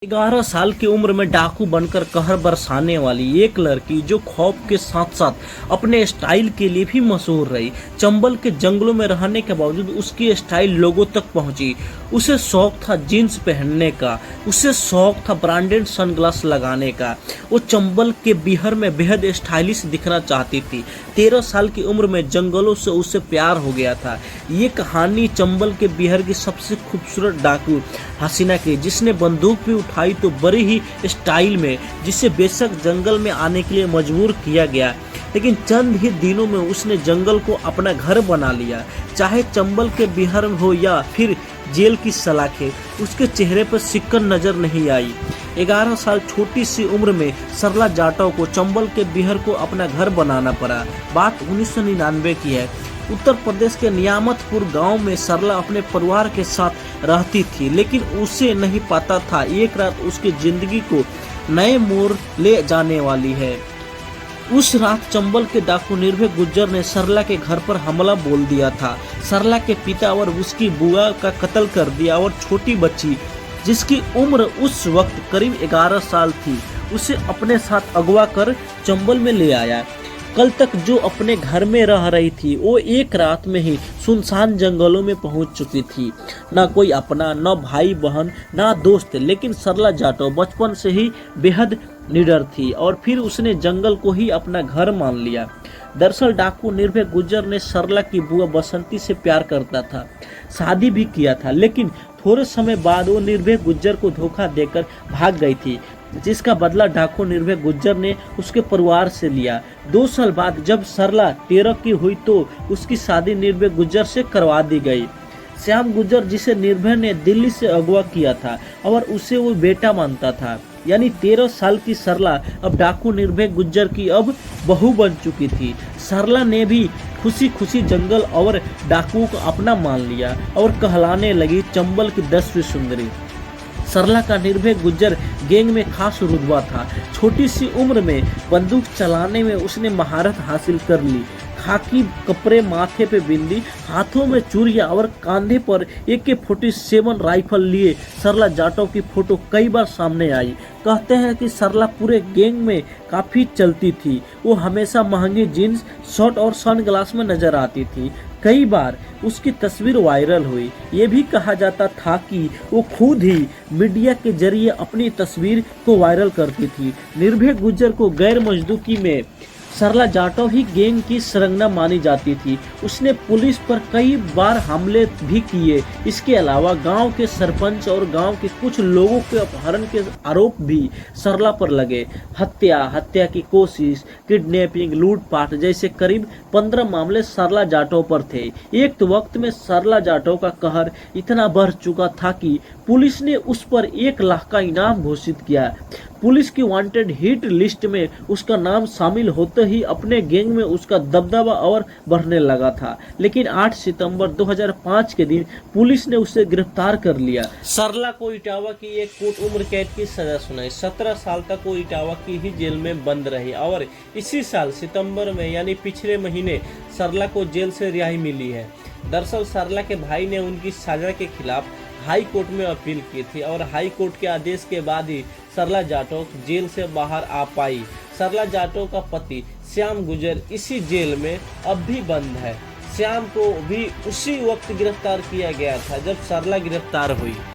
11 साल की उम्र में डाकू बनकर कहर बरसाने वाली एक लड़की जो खौफ के साथ साथ अपने स्टाइल के लिए भी मशहूर रही। चंबल के जंगलों में रहने के बावजूद उसकी स्टाइल लोगों तक पहुंची। उसे शौक था जीन्स पहनने का, उसे शौक था ब्रांडेड सनग्लास लगाने का। वो चंबल के बिहार में बेहद स्टाइलिश दिखना चाहती थी। 13 साल की उम्र में जंगलों से उसे प्यार हो गया था। ये कहानी चंबल के बिहार की सबसे खूबसूरत डाकू हसीना की, जिसने बंदूक भी उठाई तो बड़ी ही स्टाइल में, जिसे बेशक जंगल में आने के लिए मजबूर किया गया, लेकिन चंद ही दिनों में उसने जंगल को अपना घर बना लिया। चाहे चंबल के बिहार में हो या फिर जेल की सलाखें, उसके चेहरे पर सिक्कन नजर नहीं आई। 11 साल छोटी सी उम्र में सरला जाटव को चंबल के बिहार को अपना घर बनाना पड़ा। बात 1999 की है। उत्तर प्रदेश के नियामतपुर गांव में सरला अपने परिवार के साथ रहती थी, लेकिन उसे नहीं पता था एक रात उसकी जिंदगी को नए मोड़ ले जाने वाली है। उस रात चंबल के डाकू निर्भय गुज्जर ने सरला के घर पर हमला बोल दिया था। सरला के पिता और उसकी बुआ का कत्ल कर दिया और छोटी बच्ची, जिसकी उम्र उस वक्त करीब 11 साल थी, उसे अपने साथ अगवा कर चंबल में ले आया। कल तक जो अपने घर में रह रही थी, वो एक रात में ही सुनसान जंगलों में पहुंच चुकी थी। ना कोई अपना, न भाई बहन, ना दोस्त, लेकिन सरला जाटव बचपन से ही बेहद निडर थी और फिर उसने जंगल को ही अपना घर मान लिया। दरअसल डाकू निर्भय गुज्जर ने सरला की बुआ बसंती से प्यार करता था, शादी भी किया था, लेकिन थोड़े समय बाद वो निर्भय गुज्जर को धोखा देकर भाग गई थी, जिसका बदला डाकू निर्भय गुज्जर ने उसके परिवार से लिया। 2 साल बाद जब सरला 13 की हुई तो उसकी शादी निर्भय गुज्जर से करवा दी गई। श्याम गुज्जर, जिसे निर्भय ने दिल्ली से अगवा किया था और उसे वो बेटा मानता था, यानी 13 साल की सरला अब डाकू निर्भय गुज्जर की अब बहू बन चुकी थी। सरला ने भी खुशी खुशी जंगल और डाकुओं को अपना मान लिया और कहलाने लगी चंबल की 10वीं सुंदरी। सरला का निर्भय गुज्जर गैंग में खास रुतबा था। छोटी सी उम्र में बंदूक चलाने में उसने महारत हासिल कर ली। खाकी कपड़े, माथे पे बिंदी, हाथों में चूड़ियां और कंधे पर AK-47 राइफल लिए सरला जाटव की फोटो कई बार सामने आई। कहते हैं कि सरला पूरे गैंग में काफी चलती थी। वो हमेशा महंगी जीन्स, शर्ट और सनग्लास में नजर आती थी। कई बार उसकी तस्वीर वायरल हुई। ये भी कहा जाता था कि वो खुद ही मीडिया के जरिए अपनी तस्वीर को वायरल करती थी। निर्भय गुज्जर को गैर मजदूकी में सरला जाटव ही गैंग की सरंगना मानी जाती थी। उसने पुलिस पर कई बार हमले भी किए। इसके अलावा गांव के सरपंच और गांव के कुछ लोगों के अपहरण के आरोप भी सरला पर लगे। हत्या की कोशिश, किडनैपिंग, लूटपाट जैसे करीब 15 मामले सरला जाटव पर थे। एक तो वक्त में सरला जाटव का कहर इतना बढ़ चुका था कि पुलिस ने उस पर 1 लाख का इनाम घोषित किया। पुलिस की वांटेड हिट लिस्ट में उसका नाम शामिल होते ही अपने गैंग में उसका दबदबा और बढ़ने लगा था। लेकिन 8 सितंबर 2005 के दिन पुलिस ने उसे गिरफ्तार कर लिया। सरला को इटावा की एक कोर्ट उम्र कैद की सजा सुनाई। 17 साल तक वो इटावा की ही जेल में बंद रही और इसी साल सितंबर में, यानी पिछले महीने, सरला को जेल से रिहाई मिली है। दरअसल सरला के भाई ने उनकी सजा के खिलाफ हाई कोर्ट में अपील की थी और हाई कोर्ट के आदेश के बाद ही सरला जाटव जेल से बाहर आ पाई। सरला जाटव का पति श्याम गुज्जर इसी जेल में अब भी बंद है। श्याम को भी उसी वक्त गिरफ्तार किया गया था जब सरला गिरफ्तार हुई।